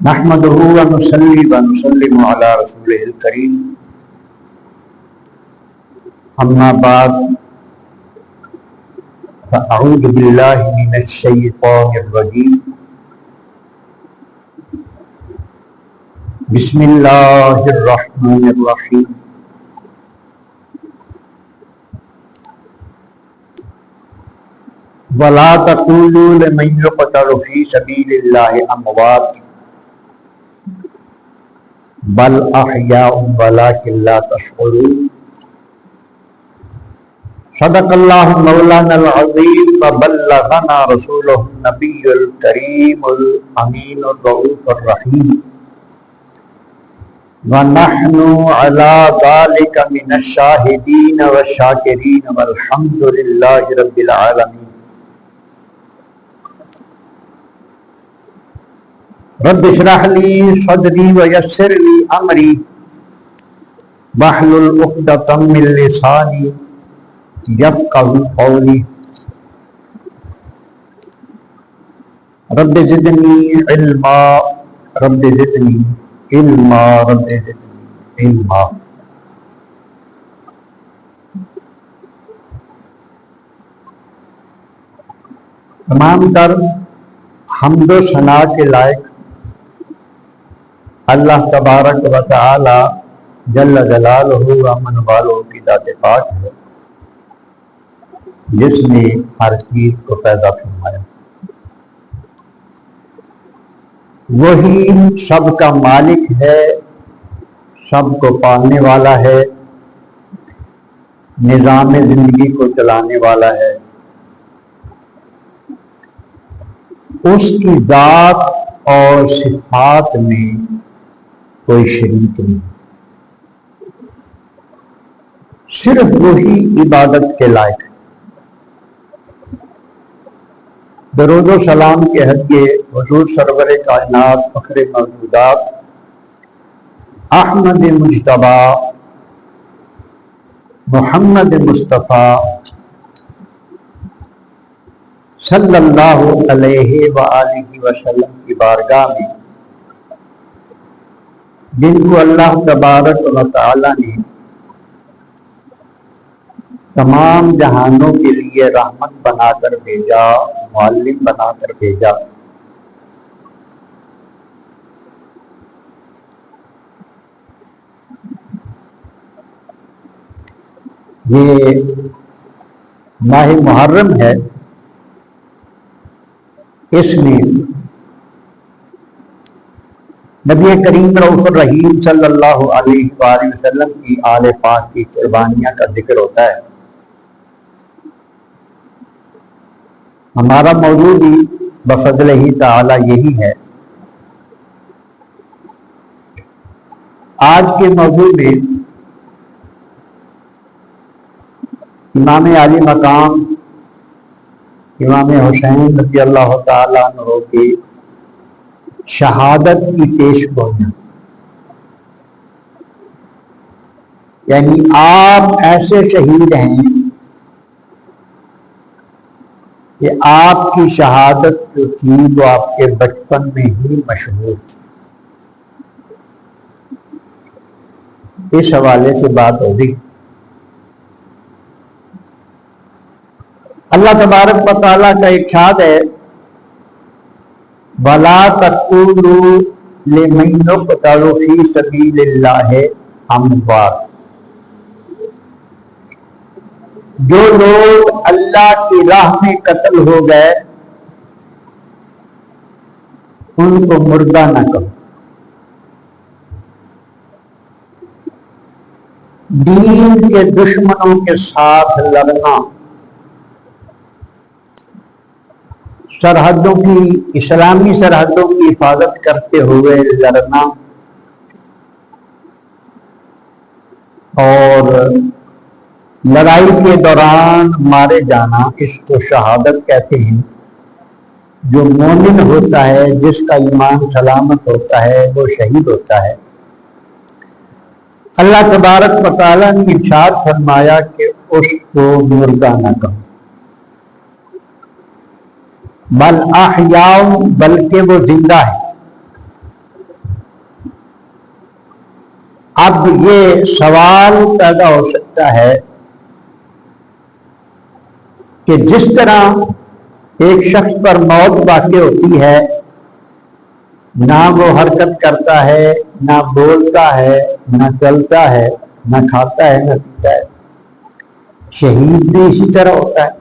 نحمده ونصلي ونسلم على رسوله الكريم اما بعد فاعوذ بالله من الشيطان الرجيم بسم الله الرحمن الرحيم ولا تقولوا لمن يقتل في سبيل الله اموات بل احیاء ولکن لا تشعرون صدق اللہ مولانا العظیم وبلغنا رسولہ النبی الکریم الامین الرؤوف الرحیم ونحن علی ذلک من الشاہدین والشاکرین والحمد للہ رب العالمین۔ رب اشرح لی صدری ویسر لی امری واحلل عقدۃ من لسانی یفقہوا قولی۔ رب زدنی علما رب زدنی علما رب زدنی علما۔ تمام تر حمد و ثنا کے لائق اللہ تبارک و تعالی جل جلالہ و امن والوں کی ذات پاک ہے جس نے ہر چیز کو پیدا فرمایا۔ وہی سب کا مالک ہے، سب کو پالنے والا ہے، نظام زندگی کو چلانے والا ہے۔ اس کی ذات اور صفات میں کوئی شریک نہیں، صرف وہی عبادت کے لائق ہے۔ درود و سلام کے ہدیے حضور سرور کائنات فخر موجودات احمد مجتبی محمد مصطفیٰ صلی اللہ علیہ وآلہ وسلم کی بارگاہ میں، جن کو اللہ تبارک و تعالی نے تمام جہانوں کے لیے رحمت بنا کر بھیجا، معلم بنا کر بھیجا، یہ ماہ محرم ہے۔ اس میں نبی کریم رؤوف الرحیم صلی اللہ علیہ وآلہ وسلم کی آل پاک کی قربانیاں کا ذکر ہوتا ہے۔ ہمارا موضوع بھی بفضل ہی تعالی یہی ہے۔ آج کے موضوع میں امام عالی مقام امام حسین رضی اللہ تعالیٰ عنہ کی شہادت کی پیش گوئیاں، یعنی آپ ایسے شہید ہیں کہ آپ کی شہادت جو تھی وہ آپ کے بچپن میں ہی مشہور تھی۔ اس حوالے سے بات ہوگی۔ اللہ تبارک و تعالیٰ کا ارشاد ہے وَلَا تَقُولُوا لِمَن يُقْتَلُ فِي سَبِيلِ اللَّهِ أَمْوَاتٌ۔ جو لوگ اللہ کی راہ میں قتل ہو گئے ان کو مردہ نہ کہو۔ دین کے دشمنوں کے ساتھ لڑنا، سرحدوں کی اسلامی سرحدوں کی حفاظت کرتے ہوئے لڑنا اور لڑائی کے دوران مارے جانا، اس کو شہادت کہتے ہیں۔ جو مومن ہوتا ہے، جس کا ایمان سلامت ہوتا ہے، وہ شہید ہوتا ہے۔ اللہ تبارک و تعالیٰ نے ارشاد فرمایا کہ اس کو مردہ نہ کہو، بل احیاء، بلکہ وہ زندہ ہے۔ اب یہ سوال پیدا ہو سکتا ہے کہ جس طرح ایک شخص پر موت واقع ہوتی ہے، نہ وہ حرکت کرتا ہے، نہ بولتا ہے، نہ چلتا ہے، نہ کھاتا ہے، نہ پیتا ہے، شہید بھی اسی طرح ہوتا ہے۔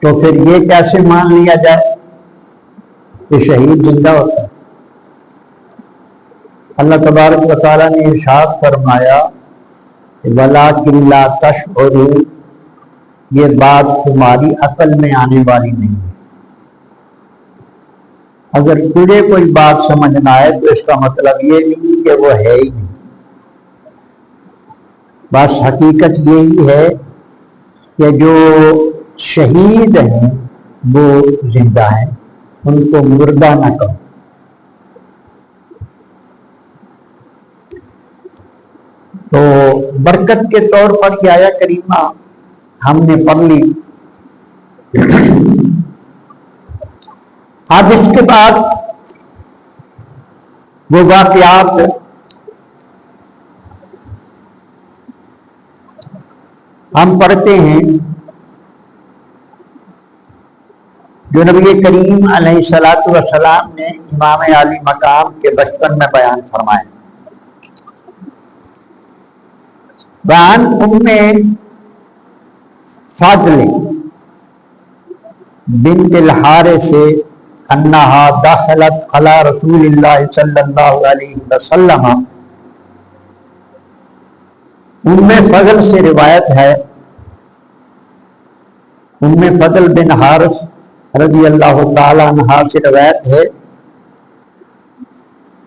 تو پھر یہ کیسے مان لیا جائے کہ شہید زندہ ہوتا ہے؟ اللہ تبارک و تعالیٰ نے ارشاد فرمایا وَلَٰكِن لَا تَشْعُرُونَ، یہ بات تمہاری عقل میں آنے والی نہیں ہے۔ اگر تجھے کوئی بات سمجھ نہ آئے تو اس کا مطلب یہ نہیں کہ وہ ہے ہی نہیں، بس حقیقت یہی ہے کہ جو شہید ہیں وہ زندہ ہیں، ان کو مردہ نہ کرو۔ تو برکت کے طور پر یہ آیہ کریمہ ہم نے پڑھ لی۔ اب اس کے بعد وہ واقعات ہم پڑھتے ہیں جو نبی کریم علیہ الصلوۃ والسلام نے امام عالی مقام کے بچپن میں بیان فرمائے۔ وعن ام فضل بنت الحارث انہا دخلت علی رسول اللہ صلی اللہ علیہ وسلم، ام فضل سے روایت ہے، ام فضل بن حارث رضی اللہ تعالی عنہ سے روایت ہے،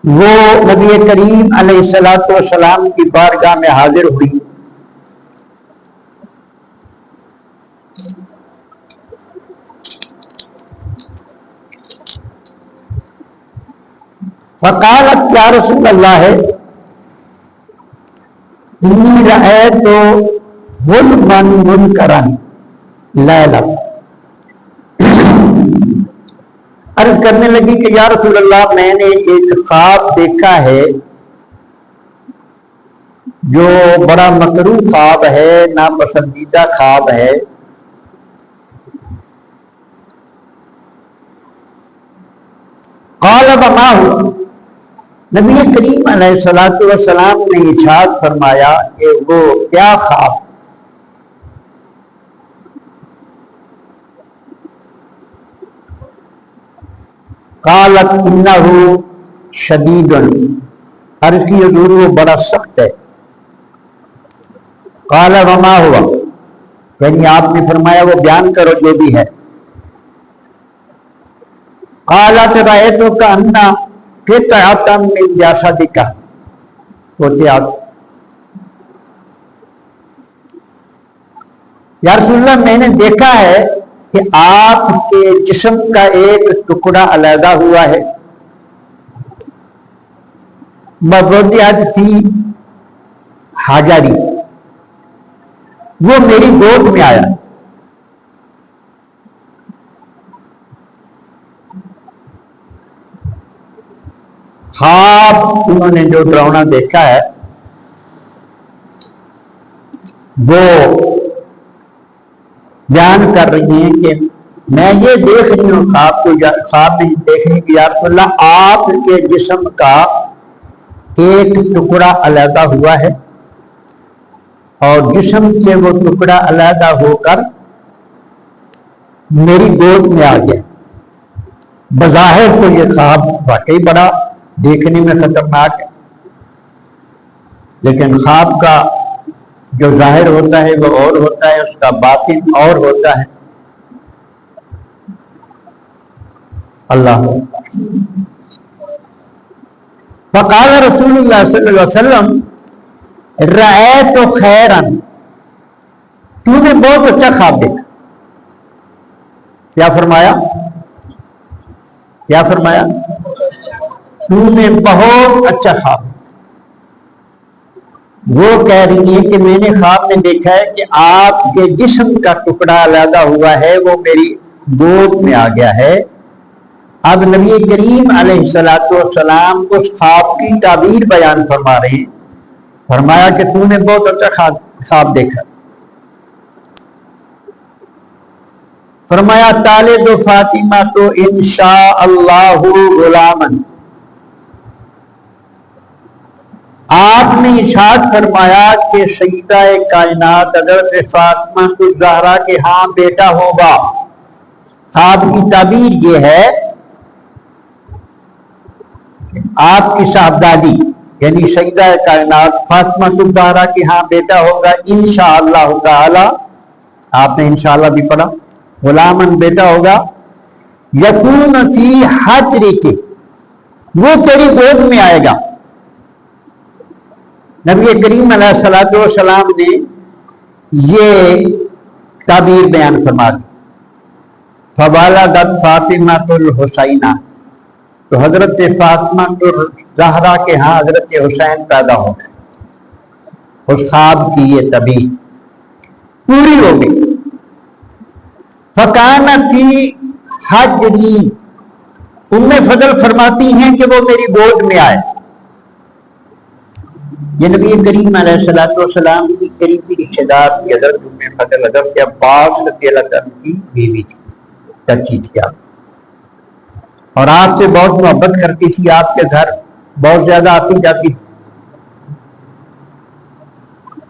وہ نبی کریم علیہ الصلوۃ والسلام کی بارگاہ میں حاضر ہوئی۔ فقالت یا رسول اللہ انی رأیت حلما منکرا لیلۃ، عرض کرنے لگی کہ یا رسول اللہ میں نے ایک خواب دیکھا ہے جو بڑا مکروہ خواب ہے، ناپسندیدہ خواب ہے۔ قال وما هو، نبی کریم علیہ الصلوۃ والسلام نے ارشاد فرمایا کہ وہ کیا خواب؟ قالت انہ شدید، عرض کی حضور وہ بڑا سخت ہے۔ قال وما ہوا، یعنی آپ نے فرمایا وہ بیان کرو جو بھی ہے۔ قالت رأیتک انہ قطعۃ من جسدک، یا رسول اللہ میں نے دیکھا ہے کہ آپ کے جسم کا ایک ٹکڑا علیحدہ ہوا ہے، ووضعت فی حجری، وہ میری گود میں آیا۔ خواب انہوں نے جو ڈراؤنا دیکھا ہے وہ بیان کر رہی ہیں کہ میں یہ دیکھ رہی ہوں خواب کو، خواب میں دیکھ رہی کہ یا رسول اللہ آپ کے جسم کا ایک ٹکڑا علیحدہ ہوا ہے اور جسم سے وہ ٹکڑا علیحدہ ہو کر میری گود میں آ گیا۔ بظاہر تو یہ خواب واقعی بڑا دیکھنے میں خطرناک ہے، لیکن خواب کا جو ظاہر ہوتا ہے وہ اور ہوتا ہے، اس کا باطن اور ہوتا ہے۔ اللہ فقال رسول اللہ صلی اللہ علیہ وسلم رأیت خیرا، تو نے بہت اچھا خواب دیکھا۔ کیا فرمایا؟ کیا فرمایا؟ تو نے بہت اچھا خواب۔ وہ کہہ رہی ہے کہ میں نے خواب میں دیکھا ہے کہ آپ کے جسم کا ٹکڑا علیحدہ ہوا ہے، وہ میری گود میں آ گیا ہے اب نبی کریم علیہ السلام اس خواب کی تعبیر بیان فرما رہے ہیں. فرمایا کہ تو نے بہت اچھا خواب دیکھا. فرمایا طالب فاطمہ تو انشاء اللہ غلامن. آپ نے ارشاد فرمایا کہ سیدہ کائنات حضرت فاطمہ الزہرا کے ہاں بیٹا ہوگا. خواب کی تعبیر یہ ہے آپ کی صاحبزادی یعنی سیدہ کائنات فاطمہ الزہرا کے ہاں بیٹا ہوگا انشاءاللہ تعالی. آپ نے انشاءاللہ بھی پڑھا. غلامن بیٹا ہوگا یکون فی حجرک وہ تیری گود میں آئے گا. نبی کریم علیہ السلام نے یہ تعبیر بیان فرما دی. فوالدت فاطمۃ الحسینہ تو حضرت فاطمہ الزہرا کے ہاں حضرت حسین پیدا ہو گئے. اس خواب کی یہ تعبیر پوری ہو گئی. فکان فی حجری ام فضل فرماتی ہیں کہ وہ میری گود میں آئے. یہ نبی کریم علیہ السلام کی قریبی رشتہ دار کی حضرت ام فضل حضرت عباس رضی اللہ عنہ کی بیوی تھی, چچی تھی آپ, اور آپ سے بہت محبت کرتی تھی. آپ کے گھر بہت زیادہ آتی جاتی تھی.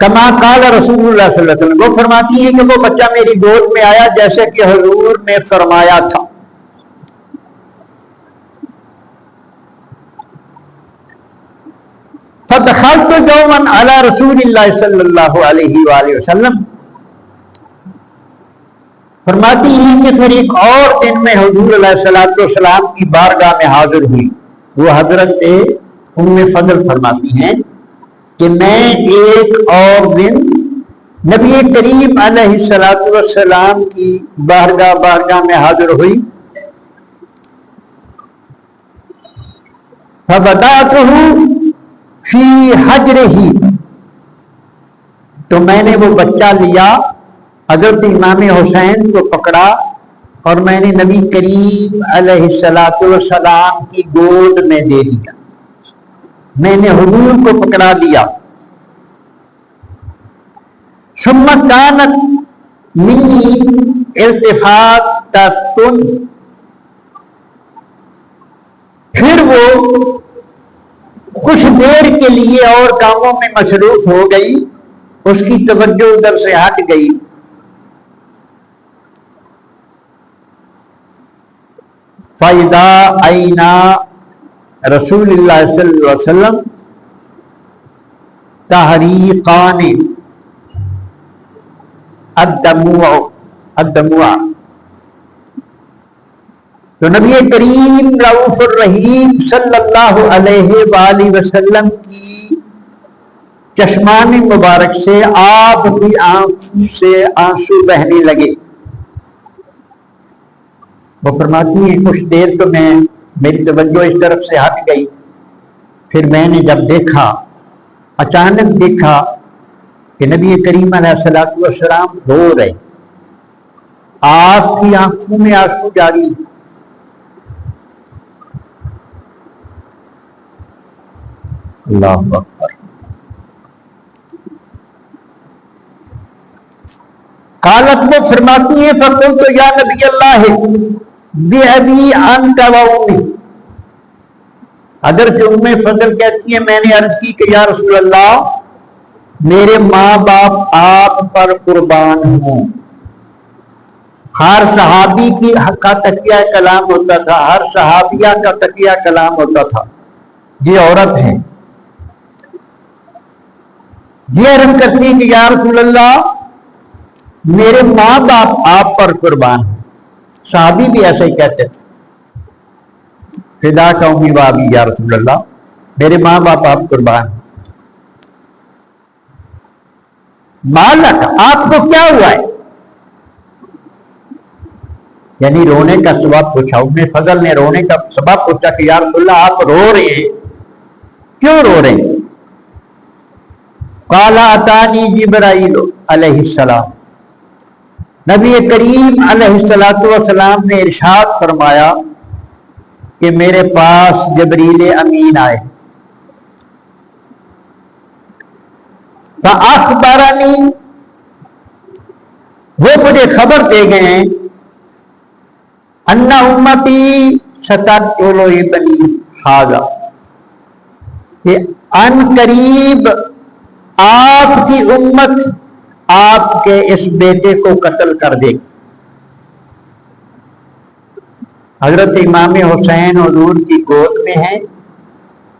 کما قال رسول اللہ صلی اللہ علیہ وسلم وہ فرماتی ہیں کہ وہ بچہ میری گود میں آیا جیسے کہ حضور نے فرمایا تھا. فدخلت یوما علی رسول اللہ صلی اللہ علیہ وآلہ وسلم فرماتی ہیں کہ پھر ایک اور دن میں حضور علیہ السلام کی بارگاہ میں حاضر ہوئی. وہ حضرت ام فضل فرماتی ہیں کہ میں ایک اور دن نبی کریم علیہ السلام کی بارگاہ میں حاضر ہوئی. فبدأته فی حجرہ تو میں نے وہ بچہ لیا حضرت امام حسین کو پکڑا اور میں نے نبی کریم علیہ السلام کی گود میں دے دیا. میں نے حضور کو پکڑا دیا. ثم کانت منی التفاتۃ پھر وہ کچھ دیر کے لیے اور کاموں میں مصروف ہو گئی. اس کی توجہ ادھر سے ہٹ گئی. فَإِذَا أَيْنَا رسول اللہ صلی اللہ علیہ وسلم تحریقان الدموع تو نبی کریم رؤوف الرحیم صلی اللہ علیہ وآلہ وسلم کی چشمان مبارک سے آپ کی آنکھوں سے آنسو بہنے لگے. وہ فرماتی ہیں کچھ دیر تو میری توجہ اس طرف سے ہٹ گئی. پھر میں نے جب دیکھا اچانک دیکھا کہ نبی کریم علیہ السلام رو رہے, آپ کی آنکھوں میں آنسو جاری. اللہ اکبر. قالت وہ فرماتی ہیں فقلت یا نبی اللہ بأبی انت و امی. حضرت ام فضل کہتی ہیں میں نے عرض کی کہ یا رسول اللہ میرے ماں باپ آپ پر قربان ہوں. ہر صحابی کا تکیہ کلام ہوتا تھا, ہر صحابیہ کا تکیہ کلام ہوتا تھا یہ عورت ہے. یہ عرض کرتی ہے کہ یا رسول اللہ میرے ماں باپ آپ پر قربان ہیں. صحابی بھی ایسا ہی کہتے تھے فدا کا امی و ابی یا رسول اللہ میرے ماں باپ آپ قربان ہیں. مالک آپ کو کیا ہوا ہے, یعنی رونے کا سبب پوچھا. ام فضل نے رونے کا سبب پوچھا کہ یا رسول اللہ آپ رو رہے ہیں, کیوں رو رہے ہیں؟ قال اتانی جبرائیل علیہ السلام نبی کریم علیہ السلام نے ارشاد فرمایا کہ میرے پاس جبریل امین آئے، فاخبرنی، وہ مجھے خبر دے گئے ہیں، ان امتی ستدخل ابنی ھذا، کہ ان قریب آپ کی امت آپ کے اس بیٹے کو قتل کر دے گی۔ حضرت امام حسین حضور کی گود میں ہیں،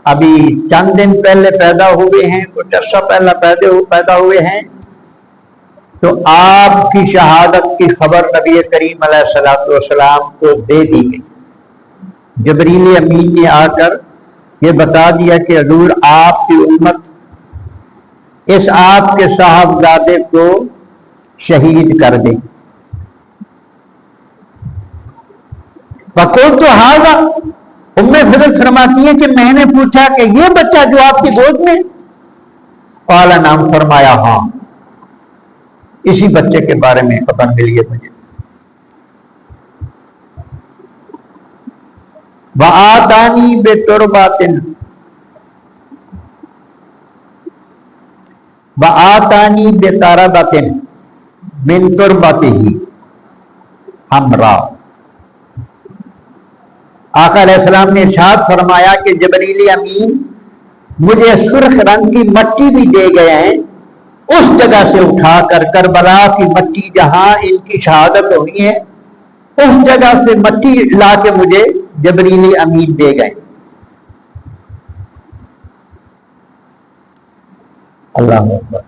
ابھی چند دن پہلے پیدا ہوئے ہیں، کچھ عرصہ پہلا پیدا ہوئے ہیں، تو آپ کی شہادت کی خبر نبی کریم علیہ الصلوۃ والسلام کو دے دی گئی۔ جبریل امین نے آ کر یہ بتا دیا کہ حضور آپ کی امت اس آپ کے صاحبزادے کو شہید کر دے۔ فقلت ھذا، ام فضل فرماتی ہے کہ میں نے پوچھا کہ یہ بچہ جو آپ کی گود میں، قال نام، فرمایا ہاں، اسی بچے کے بارے میں خبر ملی ہے مجھے۔ وآتانی بتربۃ، وآتانی بتربۃ من تربتہ حمراء، آقا علیہ السلام نے ارشاد فرمایا کہ جبریل امین مجھے سرخ رنگ کی مٹی بھی دے گئے ہیں، اس جگہ سے اٹھا کر، کربلا کی مٹی جہاں ان کی شہادت ہوئی ہے، اس جگہ سے مٹی لا کے مجھے جبریل امین دے گئے۔ اللہ اکبر۔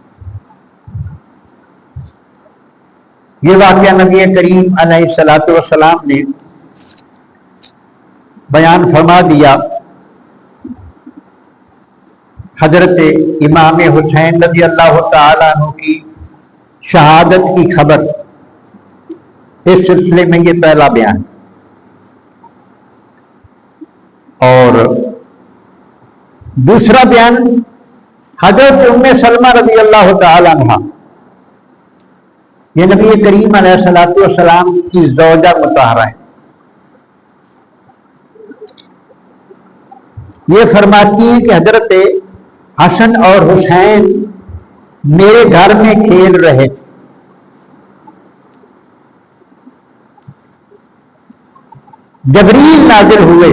یہ واقعہ نبی کریم علیہ الصلوۃ والسلام نے بیان فرما دیا۔ حضرت امام حسین رضی اللہ تعالیٰ عنہ کی شہادت کی خبر، اس سلسلے میں یہ پہلا بیان۔ اور دوسرا بیان حضرت ام سلمہ رضی اللہ تعالیٰ عنہ، یہ نبی کریم علیہ الصلوۃ والسلام کی زوجہ مطہرہ ہے۔ یہ فرماتی ہیں کہ حضرت حسن اور حسین میرے گھر میں کھیل رہے تھے، جبریل نازل ہوئے،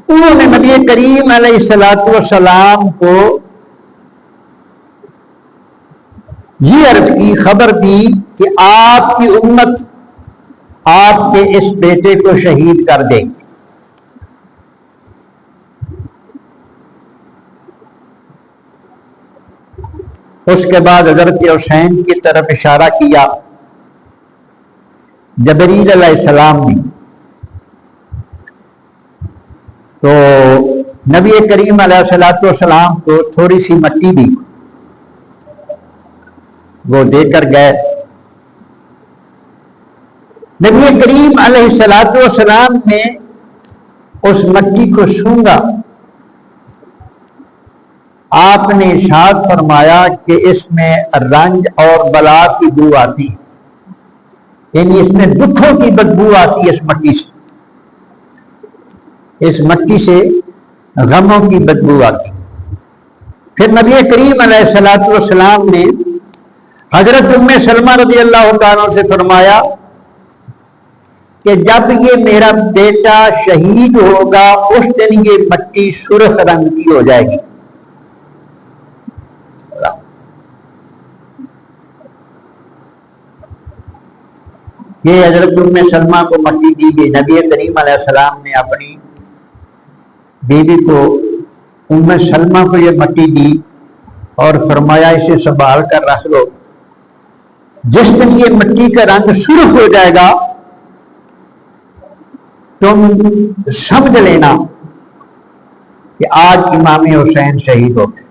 انہوں نے نبی کریم علیہ الصلوۃ والسلام کو یہ عرض کی، خبر دی کہ آپ کی امت آپ کے اس بیٹے کو شہید کر دے گی۔ اس کے بعد حضرت حسین کی طرف اشارہ کیا جبریل علیہ السلام نے، تو نبی کریم علیہ الصلوۃ والسلام کو تھوڑی سی مٹی دی، وہ دے کر گئے۔ نبی کریم علیہ الصلوۃ والسلام نے اس مٹی کو سونگا، آپ نے ارشاد فرمایا کہ اس میں رنج اور بلا کی بو آتی ہے، یعنی اس میں دکھوں کی بدبو آتی ہے، اس مٹی سے غموں کی بدبو آتی ہے۔ پھر نبی کریم علیہ الصلوۃ والسلام نے حضرت ام سلمہ رضی اللہ تعالیٰ سے فرمایا کہ جب یہ میرا بیٹا شہید ہوگا اس دن یہ مٹی سرخ رنگ کی ہو جائے گی۔ یہ حضرت ام سلمہ کو مٹی دی گئی۔ نبی کریم علیہ السلام نے اپنی بیوی کو، ام سلمہ کو یہ مٹی دی اور فرمایا اسے سنبھال کر رکھ لو، جس دن یہ مٹی کا رنگ سرخ ہو جائے گا تم سمجھ لینا کہ آج امام حسین شہید ہو گئے۔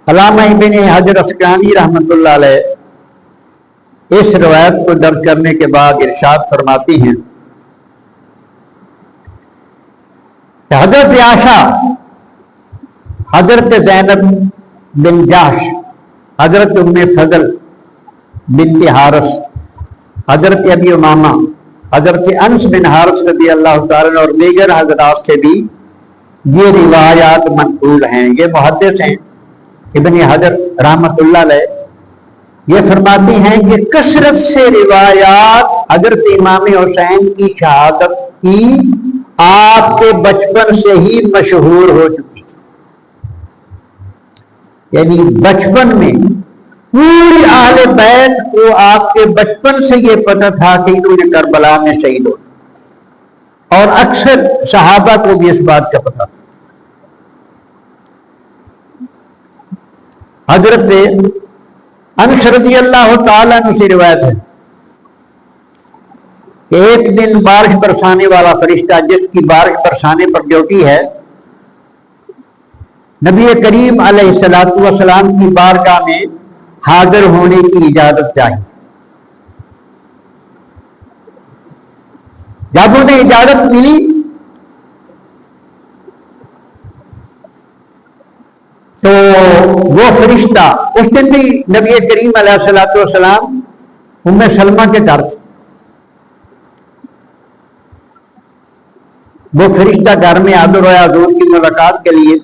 علامہ ابن حجر عسقلانی رحمۃ اللہ علیہ اس روایت کو درج کرنے کے بعد ارشاد فرماتی ہیں کہ حضرت عائشہ، حضرت زینب بن جحش، حضرت ام فضل بنت حارث، حضرت ابی امامہ، حضرت انس بن حارث رضی اللہ تعالیٰ اور دیگر حضرات سے بھی یہ روایات منقول ہیں۔ یہ محدث ہیں ابن حجر رحمۃ اللہ علیہ، یہ فرماتی ہیں کہ کثرت سے روایات حضرت امام حسین کی شہادت کی آپ کے بچپن سے ہی مشہور ہو چکی تھی، یعنی بچپن میں پوری اہل بیت کو آپ کے بچپن سے یہ پتہ تھا کہ انہوں کربلا میں شہید ہو، اور اکثر صحابہ کو بھی اس بات کا پتہ تھا۔ حضرت انس رضی اللہ تعالیٰ عنہ سے روایت ہے کہ ایک دن بارش برسانے والا فرشتہ، جس کی بارش برسانے پر ڈیوٹی ہے، نبی کریم علیہ الصلوۃ والسلام کی بارگاہ میں حاضر ہونے کی اجازت چاہی۔ جب انہیں اجازت ملی تو وہ فرشتہ، اس دن بھی نبی کریم علیہ الصلوۃ والسلام ام سلمہ کے گھر تھے، وہ فرشتہ گھر میں حاضر ہوا حضور کی ملاقات کے لیے۔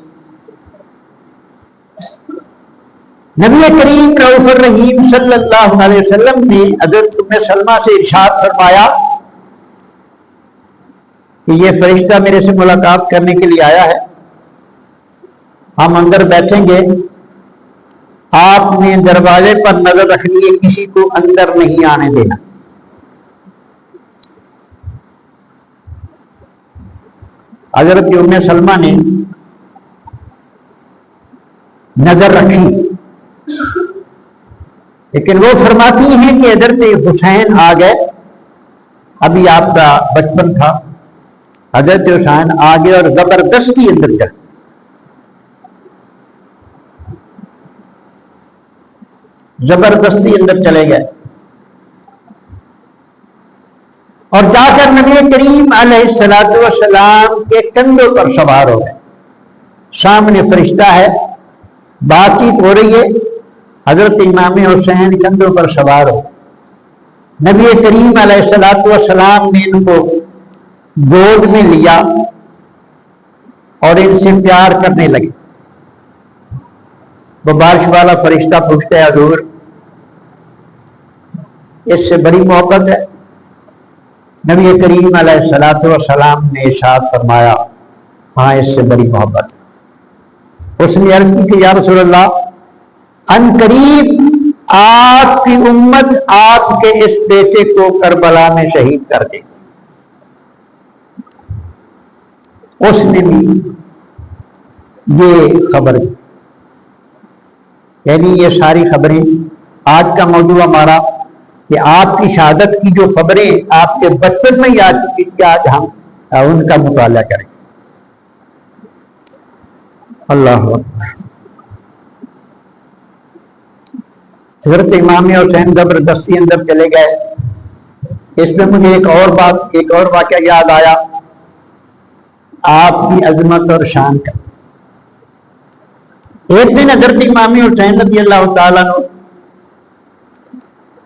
نبی کریم رؤوف الرحیم صلی اللہ علیہ وسلم نے حضرت ام سلمہ سے ارشاد فرمایا کہ یہ فرشتہ میرے سے ملاقات کرنے کے لیے آیا ہے، ہم اندر بیٹھیں گے، آپ نے دروازے پر نظر رکھنی ہے، کسی کو اندر نہیں آنے دینا۔ حضرت ام سلمہ نے نظر رکھی، لیکن وہ فرماتی ہیں کہ حضرت حسین آ گئے، ابھی آپ کا بچپن تھا، حضرت حسین آ گئے اور زبردستی اندر چل، زبردستی اندر چلے گئے اور جا کر نبی کریم علیہ الصلوۃ والسلام کے کندھوں پر سوار ہو گئے۔ سامنے فرشتہ ہے، بات چیت ہو رہی ہے، حضرت امام حسین کندھوں پر سوار ہو، نبی کریم علیہ الصلوۃ والسلام نے ان کو گود میں لیا اور ان سے پیار کرنے لگے۔ وہ بارش والا فرشتہ پوچھتے ہیں حضور اس سے بڑی محبت ہے؟ نبی کریم علیہ الصلوۃ والسلام نے ارشاد فرمایا ہاں اس سے بڑی محبت ہے۔ اس نے عرض کی کہ یا رسول اللہ ان قریب آپ کی امت آپ کے اس بیٹے کو کربلا میں شہید کر دے۔ اس نے بھی یہ خبر، یعنی یہ ساری خبریں، آج کا موضوع ہمارا کہ آپ کی شہادت کی جو خبریں آپ کے بچپن میں ہی آ چکی تھی، آج ہم ان کا مطالعہ کریں۔ اللہ اکبر۔ حضرت امام حسین زبردستی اندر چلے گئے۔ اس میں مجھے ایک اور واقعہ یاد آیا آپ کی عظمت اور شان کا۔ ایک دن حضرت امام حسین رضی اللہ تعالیٰ عنہ،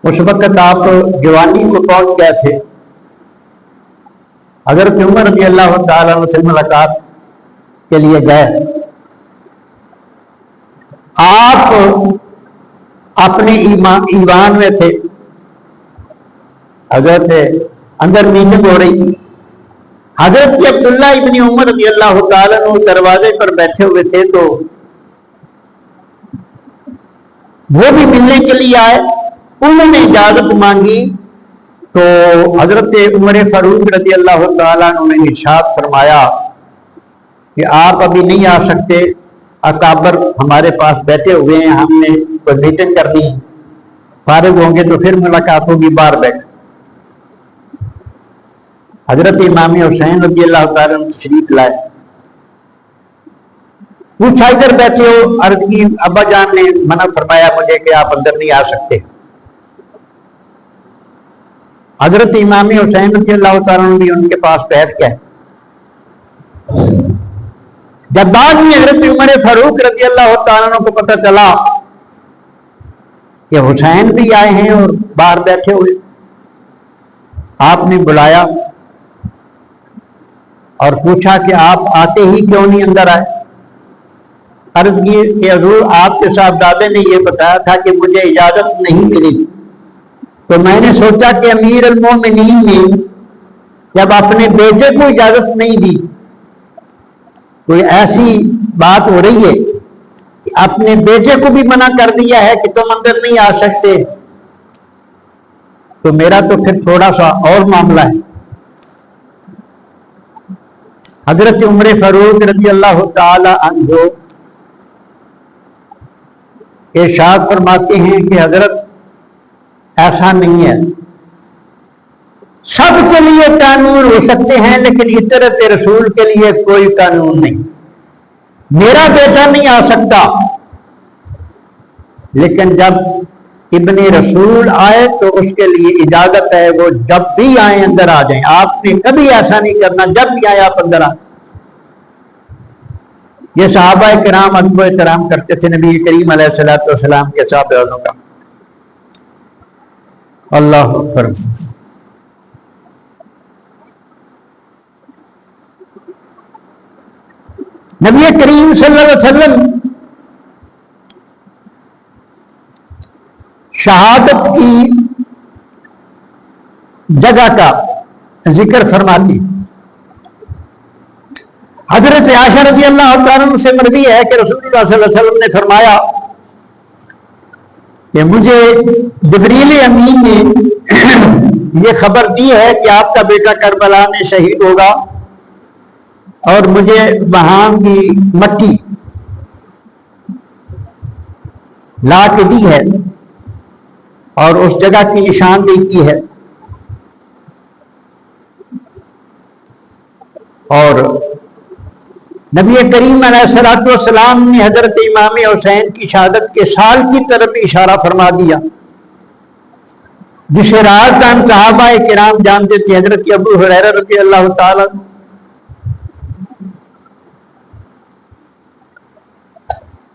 اس وقت آپ جوانی کو پہنچ گئے تھے، حضرت عمر رضی اللہ تعالیٰ عنہ سے ملاقات کے لیے گئے۔ آپ اپنے ایوان میں تھے، حضرت اندر میٹنگ ہو رہی تھی، حضرت عبداللہ ابن عمر رضی اللہ تعالیٰ عنہ دروازے پر بیٹھے ہوئے تھے، تو وہ بھی ملنے کے لیے آئے۔ انہوں نے اجازت مانگی تو حضرت عمر فاروق رضی اللہ تعالیٰ عنہ نے ارشاد فرمایا کہ آپ ابھی نہیں آ سکتے، اکابر ہمارے پاس بیٹھے ہوئے ہیں، ہم نے کوئی میٹنگ کرنی ہے، فارغ ہوں گے تو پھر ملاقات ہوگی، باہر بیٹھ۔ حضرت امام حسین رضی اللہ تعالیٰ عنہ تشریف لائے، پوچھا ادھر بیٹھے ہو؟ عرض کی ابا جان نے منع فرمایا مجھے کہ آپ اندر نہیں آ سکتے۔ حضرت امام حسین رضی اللہ تعالیٰ عنہ بھی ان کے پاس بیٹھ گئے۔ جب بعد میں حضرت عمر فاروق رضی اللہ تعالیٰ عنہ کو پتہ چلا کہ حسین بھی آئے ہیں اور باہر بیٹھے ہوئے، آپ نے بلایا اور پوچھا کہ آپ آتے ہی کیوں نہیں اندر آئے؟ عرض کی کہ حضور آپ کے صاحبزادے نے یہ بتایا تھا کہ مجھے اجازت نہیں ملی، تو میں نے سوچا کہ امیر المومنین نے جب اپنے بیٹے کو اجازت نہیں دی، کوئی ایسی بات ہو رہی ہے کہ اپنے بیٹے کو بھی منع کر دیا ہے کہ تم اندر نہیں آ سکتے، تو میرا تو پھر تھوڑا سا اور معاملہ ہے۔ حضرت عمر فاروق رضی اللہ تعالی عنہ ارشاد فرماتے ہیں کہ حضرت ایسا نہیں ہے، سب کے لیے قانون ہو سکتے ہیں لیکن اطاعت رسول کے لیے کوئی قانون نہیں۔ میرا بیٹا نہیں آ سکتا، لیکن جب ابن رسول آئے تو اس کے لیے اجازت ہے، وہ جب بھی آئیں اندر آ جائیں، آپ نے کبھی ایسا نہیں کرنا، جب بھی آئے آپ اندر آ۔ یہ صحابہ کرام ادب و احترام کرتے تھے نبی کریم علیہ الصلوۃ والسلام کے صحابہ کا۔ اللہ اکبر۔ نبی کریم صلی اللہ علیہ وسلم شہادت کی جگہ کا ذکر فرماتی، حضرت عائشہ رضی اللہ تعالیٰ عنہ سے مروی ہے کہ رسول اللہ صلی اللہ علیہ وسلم نے فرمایا کہ مجھے جبریل امین نے یہ خبر دی ہے کہ آپ کا بیٹا کربلا میں شہید ہوگا، اور مجھے وہاں کی مٹی لا کے دی ہے اور اس جگہ کی نشاندہی کی ہے، اور نبی کریم علیہ الصلوۃ والسلام نے حضرت امام حسین کی شہادت کے سال کی طرف اشارہ فرما دیا، جسے راز دان صحابہ کرام جانتے تھے۔ حضرت ابو ہریرہ رضی اللہ تعالیٰ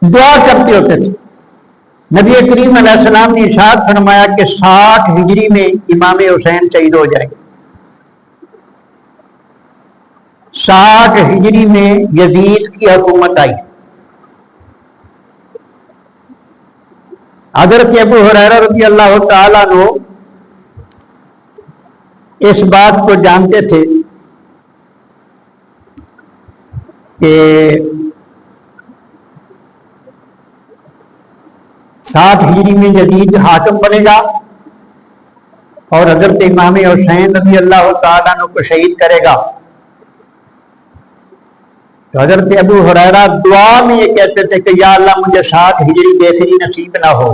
دعا کرتے ہوتے تھے، نبی کریم علیہ السلام نے ارشاد فرمایا کہ 60 ہجری میں امام حسین شہید ہو جائیں گے۔ 60 ہجری میں یزید کی حکومت آئی۔ حضرت ابو ہریرہ رضی اللہ تعالیٰ عنہ اس بات کو جانتے تھے کہ 60 ہجری میں یزید حاکم بنے گا اور حضرت امام حسین رضی اللہ تعالیٰ عنہ کو شہید کرے گا۔ تو حضرت ابو ہریرہ دعا میں یہ کہتے تھے کہ یا اللہ مجھے 60 ہجری دیکھنی نصیب نہ ہو،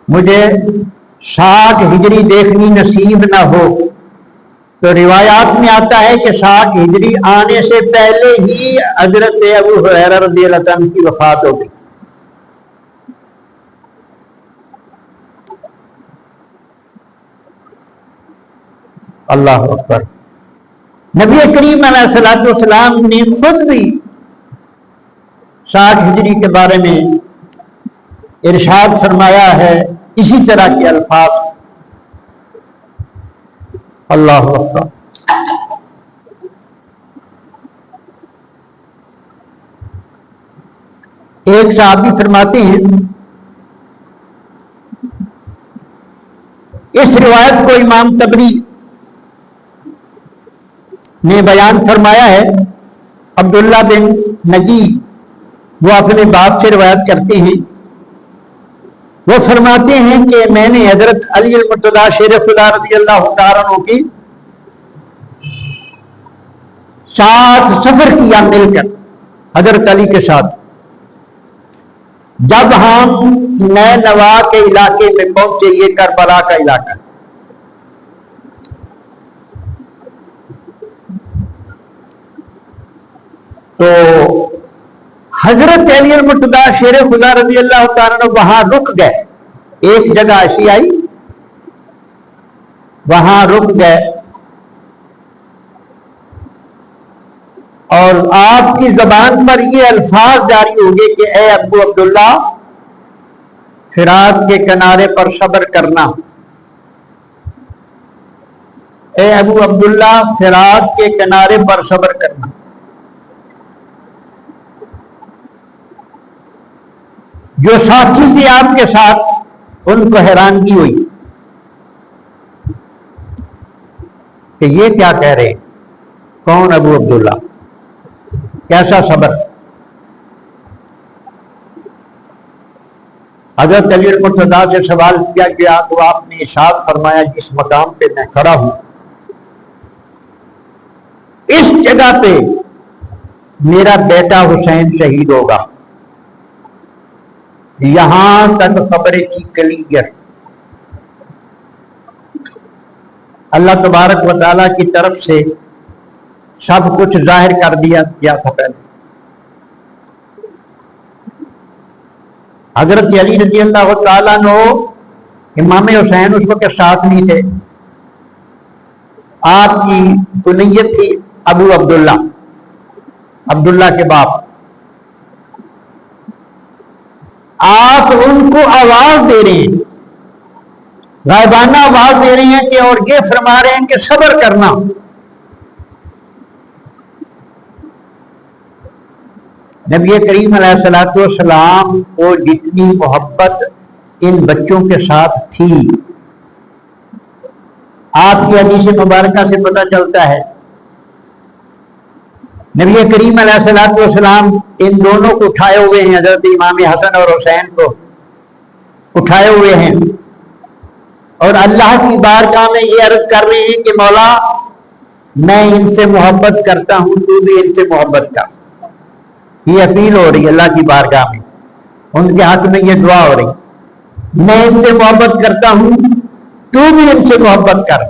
مجھے 60 ہجری دیکھنی نصیب نہ ہو۔ تو روایات میں آتا ہے کہ 60 ہجری آنے سے پہلے ہی حضرت ابو ہریرہ رضی اللہ عنہ کی وفات ہو گئی۔ اللہ اکبر۔ نبی کریم علیہ الصلوۃ والسلام نے خود بھی 60 ہجری کے بارے میں ارشاد فرمایا ہے اسی طرح کے الفاظ۔ اللہ اکبر۔ ایک صحابی فرماتے ہیں، اس روایت کو امام طبری نے بیان فرمایا ہے، عبداللہ بن نجی وہ اپنے باپ سے روایت کرتے ہیں، وہ فرماتے ہیں کہ میں نے حضرت علی المرتضیٰ شیر خدا رضی اللہ تعالیٰ عنہ کی 60 سفر کیا مل کر حضرت علی کے ساتھ۔ جب ہم نینوا کے علاقے میں پہنچے، یہ کربلا کا علاقہ، تو حضرت علی المرتضیٰ شیر خدا رضی اللہ تعالیٰ عنہ وہاں رک گئے۔ ایک جگہ ایسی آئی، وہاں رک گئے اور آپ کی زبان پر یہ الفاظ جاری ہوگے کہ اے ابو عبداللہ فرات کے کنارے پر صبر کرنا، اے ابو عبداللہ فرات کے کنارے پر صبر کرنا۔ جو ساتھی تھے آپ کے ساتھ ان کو حیرانگی ہوئی کہ یہ کیا کہہ رہے ہیں، کون ابو عبداللہ، کیسا صبر؟ حضرت علی المرتضیٰ سے سوال کیا گیا تو آپ نے ارشاد فرمایا جس مقام پہ میں کھڑا ہوں اس جگہ پہ میرا بیٹا حسین شہید ہوگا، یہاں تک خبر کی کلیئر اللہ تبارک و تعالیٰ کی طرف سے سب کچھ ظاہر کر دیا گیا تھا۔ پہلے حضرت علی رضی اللہ تعالیٰ عنہ امام حسین اس وقت ساتھ نہیں تھے، آپ کی کنیت تھی ابو عبداللہ، عبداللہ کے باپ۔ آپ ان کو آواز دے رہے ہیں، غائبانہ آواز دے رہے ہیں کہ اور یہ فرما رہے ہیں کہ صبر کرنا۔ نبی کریم علیہ الصلوۃ والسلام کو جتنی محبت ان بچوں کے ساتھ تھی، آپ کی حدیث مبارکہ سے پتہ چلتا ہے نبی کریم علیہ الصلوۃ والسلام ان دونوں کو اٹھائے ہوئے ہیں، حضرت امام حسن اور حسین کو اٹھائے ہوئے ہیں اور اللہ کی بارگاہ میں یہ عرض کر رہے ہیں کہ مولا میں ان سے محبت کرتا ہوں، تو بھی ان سے محبت کر۔ یہ اپیل ہو رہی ہے اللہ کی بارگاہ میں، ان کے حق میں یہ دعا ہو رہی، میں ان سے محبت کرتا ہوں تو بھی ان سے محبت کر۔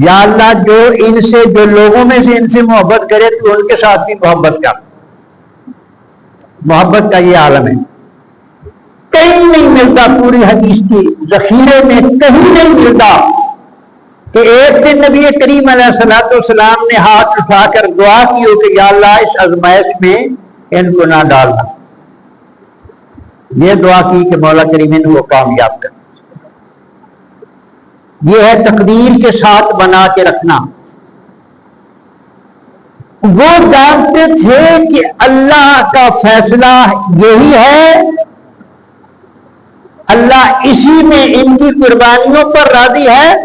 یا اللہ جو ان سے، جو لوگوں میں سے ان سے محبت کرے تو ان کے ساتھ بھی محبت کر۔ محبت کا یہ عالم ہے، کہیں نہیں ملتا، پوری حدیث کی ذخیرے میں کہیں نہیں ملتا کہ ایک دن نبی کریم علیہ الصلوۃ والسلام نے ہاتھ اٹھا کر دعا کی ہو کہ یا اللہ اس آزمائش میں ان کو نہ ڈالنا۔ یہ دعا کی کہ مولا کریم ان کو کامیاب کر۔ یہ ہے تقدیر کے ساتھ بنا کے رکھنا۔ وہ جانتے تھے کہ اللہ کا فیصلہ یہی ہے، اللہ اسی میں ان کی قربانیوں پر راضی ہے،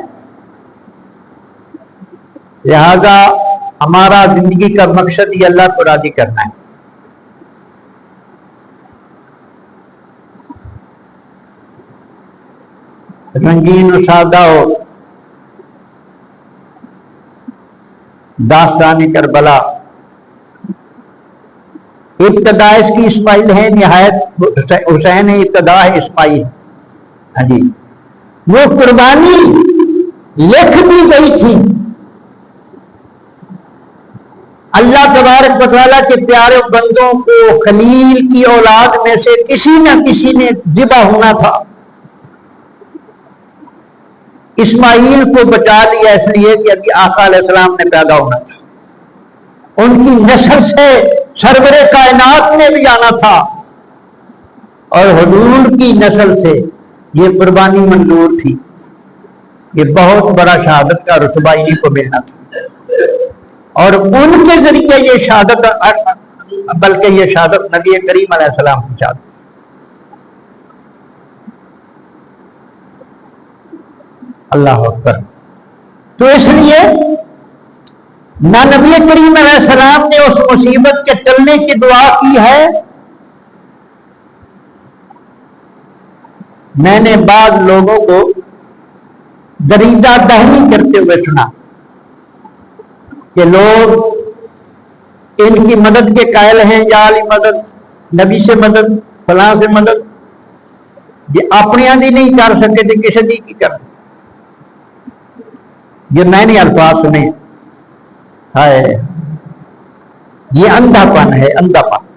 لہذا ہمارا زندگی کا مقصد ہی اللہ کو راضی کرنا ہے۔ رنگین و سادہ ہو داستان کربلا، ابتدا اس کی اسماعیل ہے، نہایت حسین ہے، ابتدا ہے اسماعیل۔ ہاں جی، وہ قربانی لکھ بھی گئی تھی، اللہ تبارک و تعالیٰ کے پیارے بندوں کو خلیل کی اولاد میں سے کسی نہ کسی نے ذبح ہونا تھا۔ اسماعیل کو بچا لیا اس لیے کہ ابھی آقا علیہ السلام نے پیدا ہونا تھا، ان کی نسل سے سرور کائنات نے بھی آنا تھا، اور حضور کی نسل سے یہ قربانی منظور تھی۔ یہ بہت بڑا شہادت کا رتبہ انہیں کو ملنا تھا، اور ان کے ذریعے یہ شہادت، بلکہ یہ شہادت نبی کریم علیہ السلام کی شہادت۔ اللہ اکبر۔ تو اس لیے نہ نبی کریم علیہ السلام نے اس مصیبت کے ٹلنے کی دعا کی ہے، میں نے بعض لوگوں کو دریدہ دہنی کرتے ہوئے سنا کہ لوگ ان کی مدد کے قائل ہیں، یا علی مدد، نبی سے مدد، فلاں سے مدد، یہ اپنے اندھی نہیں کر سکتے تھے، کسی دی کی کر۔ یہ میں نے الفاظ سنے، ہائے یہ اندھا پن ہے، اندھا پن۔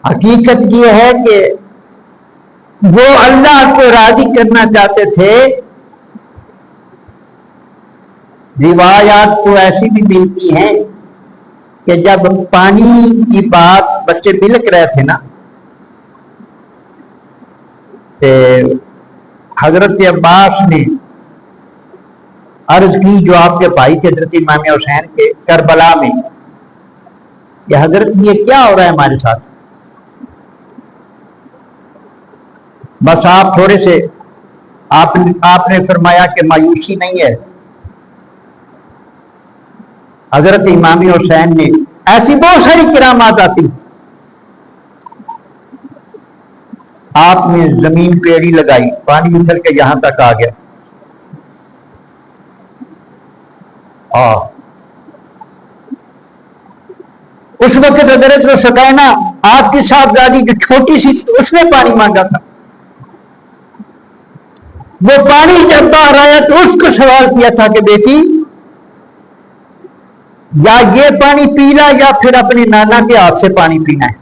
حقیقت یہ ہے کہ وہ اللہ کو راضی کرنا چاہتے تھے. روایات تو ایسی بھی ملتی ہیں کہ جب پانی کی بات بچے بلک رہے تھے نا، کہ حضرت عباس نے عرض کی جو آپ کے بھائی تھے حضرت امام حسین کے کربلا میں، کہ حضرت یہ کیا ہو رہا ہے ہمارے ساتھ؟ بس آپ تھوڑے سے آپ نے فرمایا کہ مایوسی نہیں ہے. حضرت امام حسین نے ایسی بہت ساری کرامات آتی، آپ نے زمین پہ ایڑی لگائی، پانی اتر کے یہاں تک آ گیا. اس وقت حضرت سکینہ آپ کی صاحبزادی جو چھوٹی سی تھی اس نے پانی مانگا تھا. وہ پانی جب باہر آیا تو اس کو سوال کیا تھا کہ بیٹی یا یہ پانی پینا یا پھر اپنے نانا کے ہاتھ سے پانی پینا ہے.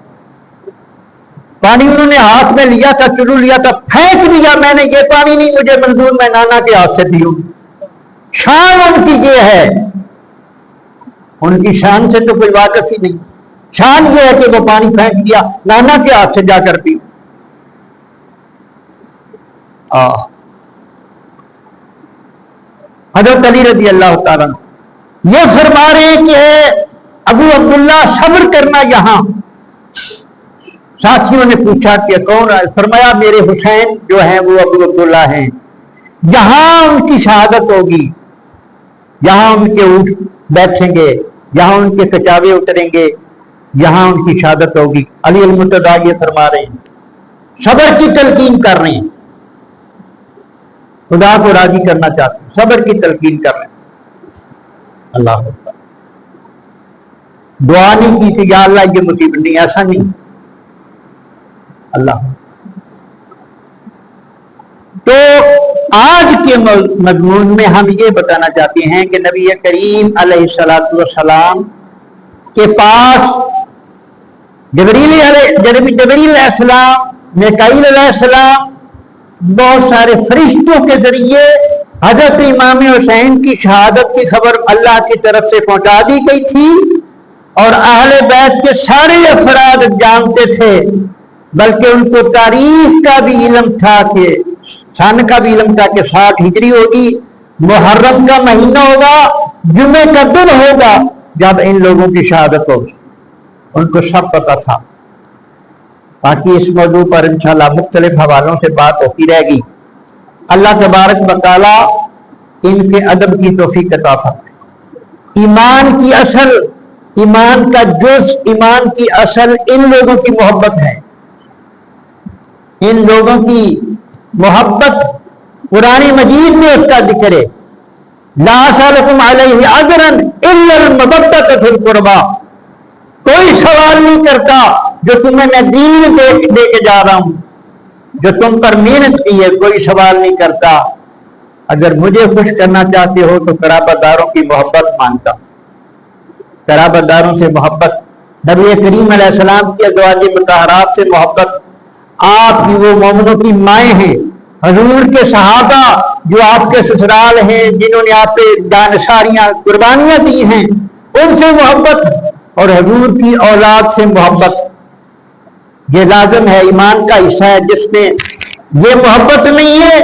پانی انہوں نے ہاتھ میں لیا تھا، چلو لیا تھا، پھینک دیا، میں نے یہ پانی نہیں مجھے منظور، میں نانا کے ہاتھ سے پیوں. شان ان کی یہ ہے، ان کی شان سے تو کوئی واقف ہی نہیں. شان یہ ہے کہ وہ پانی پھینک دیا، نانا کے ہاتھ سے جا کر پی. حضرت علی رضی اللہ تعالیٰ یہ فرما رہے ہیں کہ ابو عبداللہ صبر کرنا. یہاں ساتھیوں نے پوچھا کہ کون ہے؟ فرمایا میرے حسین جو ہیں وہ ابو عبداللہ ہیں. یہاں ان کی شہادت ہوگی، یہاں ان کے اونٹ بیٹھیں گے، یہاں ان کے کچاوے اتریں گے، یہاں ان کی شہادت ہوگی. علی المرتضیٰ یہ فرما رہے ہیں، صبر کی تلقین کر رہے ہیں، خدا کو راضی کرنا چاہتے ہیں، صبر کی تلقین کر رہے ہیں. اللہ دعا نہیں کی کہ یا اللہ یہ مصیبت نہیں، ایسا نہیں. اللہ تو آج کے مضمون میں ہم یہ بتانا چاہتے ہیں کہ نبی کریم علیہ السلام کے پاس جبریل علیہ السلام، میکائیل علیہ السلام، بہت سارے فرشتوں کے ذریعے حضرت امام حسین کی شہادت کی خبر اللہ کی طرف سے پہنچا دی گئی تھی. اور اہل بیت کے سارے افراد جانتے تھے، بلکہ ان کو تاریخ کا بھی علم تھا، کہ سن کا بھی علم تھا کہ 60 ہجری ہوگی، محرم کا مہینہ ہوگا، جمعے کا دن ہوگا جب ان لوگوں کی شہادت ہوگی. ان کو سب پتا تھا. باقی اس موضوع پر انشاءاللہ مختلف حوالوں سے بات ہوتی رہے گی. اللہ تبارک و تعالی ان کے ادب کی توفیق عطا فرمائے. ایمان کی اصل، ایمان کا جز، ایمان کی اصل ان لوگوں کی محبت ہے. ان لوگوں کی محبت قرآن مجید میں اس کا ذکر ہے. لا اسألکم علیہ اجرا الا المودۃ فی القربی. کوئی سوال نہیں کرتا جو تمہیں میں دین دے کے جا رہا ہوں، جو تم پر محنت کی ہے، کوئی سوال نہیں کرتا. اگر مجھے خوش کرنا چاہتے ہو تو قرابت داروں کی محبت مانگتا. قرابت داروں سے محبت، نبی کریم علیہ السلام کی ازواج مطہرات سے محبت. آپ بھی وہ مومنوں کی مائیں ہیں، حضور کے صحابہ جو آپ کے سسرال ہیں، جنہوں نے آپ پہ جانثاریاں قربانیاں دی ہیں، ان سے محبت، اور حضور کی اولاد سے محبت. یہ لازم ہے، ایمان کا حصہ ہے. جس میں یہ محبت نہیں ہے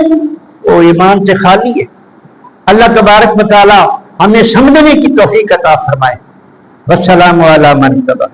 وہ ایمان سے خالی ہے. اللہ تبارک و تعالی ہمیں سمجھنے کی توفیق عطا فرمائے. والسلام علی من اتبع.